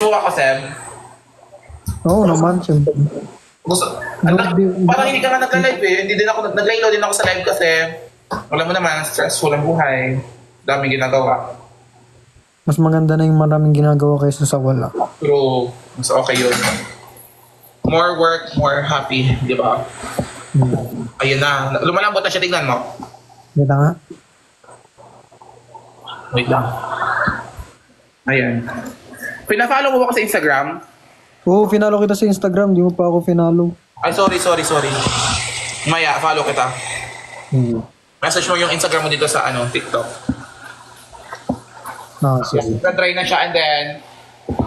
jowa ka, Sem? Oo naman, siyempre. Parang hindi ka nga nag-live eh. Hindi din ako, nag-live din ako sa live kasi alam mo naman, stressful ang buhay. Daming ginagawa. Mas maganda na yung maraming ginagawa kaysa sa wala. Pero, mas okay yun. More work, more happy, di ba? Ayun na. Lumalambot na siya, tignan mo. Kita nga. Wait lang. Ayan. Pina-follow mo ba ako sa Instagram? Oo, finalo kita sa Instagram. Di mo pa ako finalo. Ay, sorry. Maya, follow kita. Message mo yung Instagram mo dito sa TikTok. Sige. Try na siya and then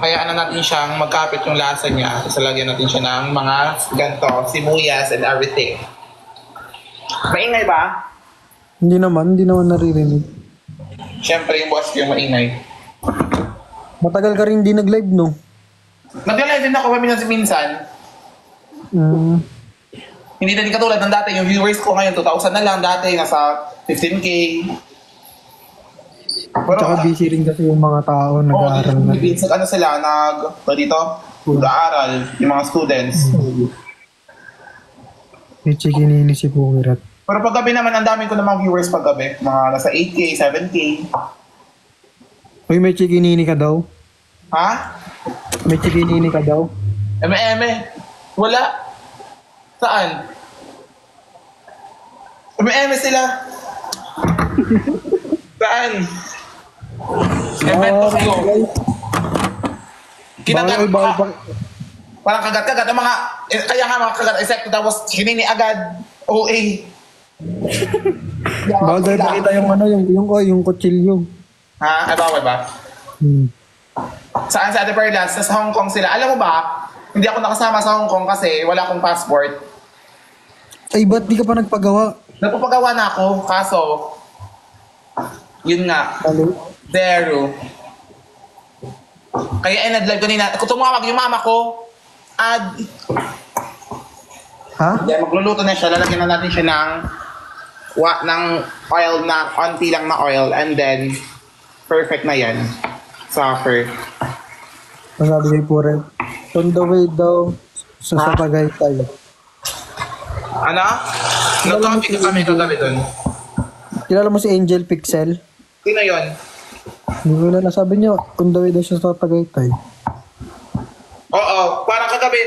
hayaan na natin siyang magkapit yung lasa niya. Tapos lagyan natin siya ng mga ganito, sibuyas and everything. Maingay ba? Hindi naman naririnig. Siyempre yung boss ko yung maingay. Matagal ka rin di nag-live, no? Nag-live din ako minsan. Hindi na din katulad ng dati. Yung viewers ko ngayon, 2,000 na lang. Dati, nasa 15K. Pero, Tsaka busy rin kasi yung mga tao nag-aaral na. Ano sila, nag-aaral, yung mga students. May chikinini si Pukirat. Pero paggabi naman, ang dami ko namang viewers paggabi. Mga nasa 8K, 7K. Uy, may chikinini ka daw? Ha? May chikinini ka daw? Wala. Saan? Sila. Saan? Evento kayo. Parang kagat-kagat ang mga, kaya nga mga kagat-insect, tapos hinini agad. OA. Bawal dahil nakita yung kutsilyo. Ha? Ay, bawal ba? Saan sa Ate Perlas? Sa Hong Kong sila. Alam mo ba, hindi ako nakasama sa Hong Kong kasi wala akong passport. Ay, ba't di ka pa nagpagawa? Nagpapagawa na ako, kaso, yun nga. Zero. Kaya nag-live kanina. Kung tumawag yung mama ko, Ha? Then, magluluto na siya. Lalagyan na natin siya ng oil na, konti lang na oil. And then, perfect na yan. Suffer. Masabi kay Puret. On the way daw sa Tagaytay. Ano? Nag-coffee ka kami kagabi doon. Kilala mo si Angel Pixel? Sino yun? Hindi ko na nasabi niya, on the way daw siya sa Tagaytay. Oo, parang kagabi.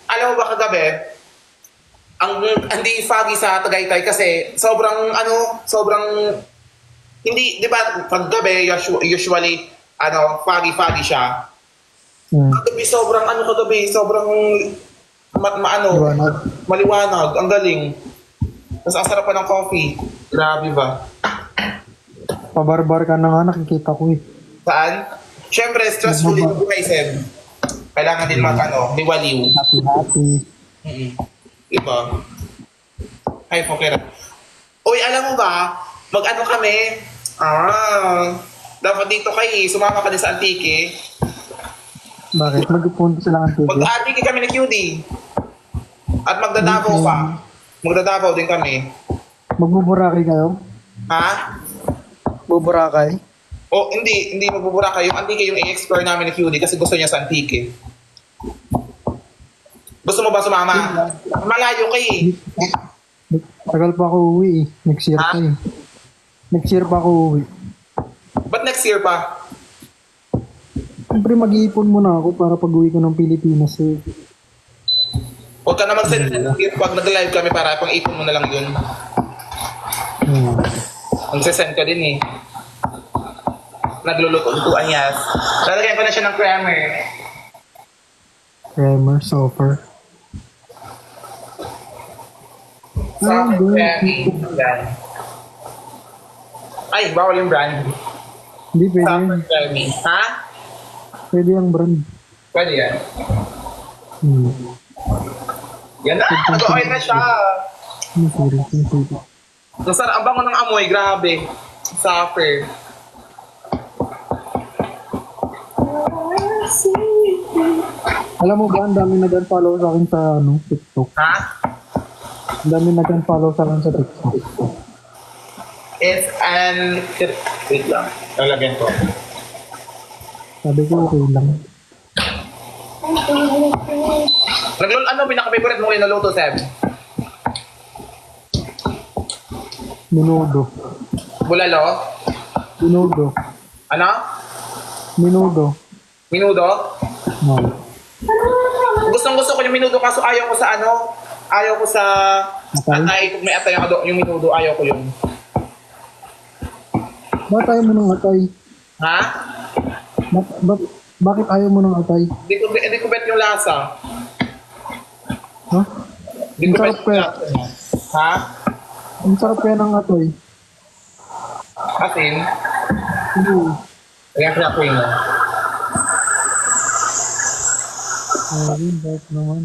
Alam mo ba kagabi? Hindi foggy sa Tagaytay kasi sobrang hindi, di ba, paggabi usually foggy siya. Kagabi sobrang maliwanag, ang galing. Tapos ang sarap pa ng coffee. Grabe ba? Pabarbar ka na nga, nakikita ko eh. Saan? Siyempre, stressful din ang buhay, Seb. Kailangan din liwaliw. Happy. Diba? Ay, okay na. Uy, alam mo ba, kami, dapat dito sumama ka din sa Antique. Bakit? Magpupunta sila ang Antique? Mag-Antique kami ni QD. At magdadavaw pa. Magdadavaw din kami. Magbuburakay kayo? Ha? Buburakay? Hindi magbuburakay. Yung Antique yung i-explore namin ni QD kasi gusto niya sa Antique. Gusto mo ba sumama? Malayo kayo Tagal pa ako uwi eh. Next year pa eh. Next year pa ako uwi. Ba't next year pa? Siyempre mag-iipon muna ako para pag-uwi ko ng Pilipinas eh. Huwag ka na mag-send pag nag-live kami para pang-ipon mo na lang yun. Mag-send ka din eh. Nagluluto-lutuan yan. Lalagyan ko na siya ng creamer. Creamer, sulfur. Ay, bawal yung brand. Hindi pwede. Ha? Pwede yung brand. Pwede yan. Yan na, nag-oil na siya. Nasarap, ang bango ng amoy, grabe. Suffer. Alam mo ba, ang dami nag-unfollow sa akin sa TikTok. Ha? Ang dami nag-unfollow sa akin sa TikTok. Wait lang. Lalagyan ko. Sabi ko okay lang. Ano, pinaka-favorite mo yung naluto, Seb? Minudo. Bulalo? Minudo. Ano? Minudo. Minudo? No. Gustong-gusto ko yung minudo kaso ayaw ko sa ano? Ayaw ko sa Atay? atay. Kung may atay yung minudo, ayaw ko yun. Bakit ayaw mo ng atay? Ha? Bakit ayaw mo ng atay? Hindi ko bet yung lasa. Ha? Hindi ko bet Ang sarap yung kaya. lasa. Ha? Ang sarap kaya ng atay. Asin? Hindi. Kaya kinakuin mo. Ay, bakit naman?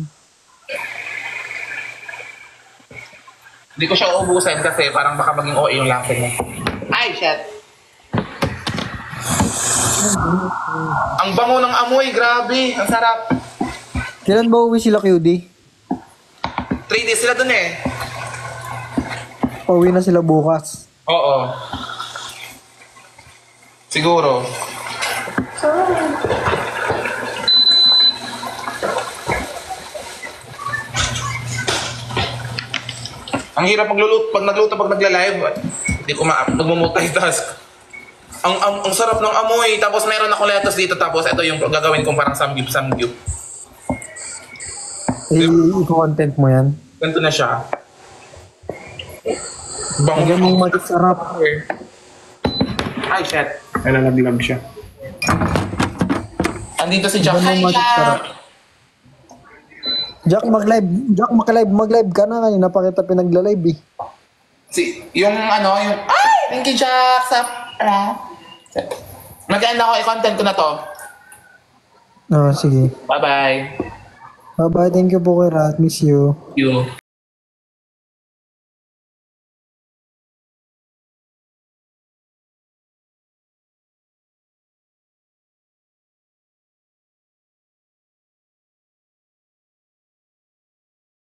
Hindi ko siya uubusin kasi parang baka maging OA yung lasa niya. Ay, shit! Ang bango ng amoy, grabe. Ang sarap. Kailan ba uwi sila QD? 3 days sila dun eh. Pauwi na sila bukas. Oo. Siguro. Ang hirap magluluto pag nagluto pag nagla-live. Hindi ko nagmo-multitask. Ang sarap ng amoy. Tapos meron ako lettuce dito. Tapos ito yung gagawin kong parang samgyup. I-content mo yan. Ganito na siya. Bango. Lagyan mong masarap. Ay, shit. Nalalaglag siya. Andito si Jack. Lagyan Hi, mong masarap. Jack! Jack, mag-live. Jack, mag-live ka na. Kanina pa kita pinagla-live eh. Yung ay! Thank you, Jack! Mag-end ako, i-content ko na to. Ah, sige. Bye-bye. Bye-bye. Thank you po kay Rat. Miss you. You.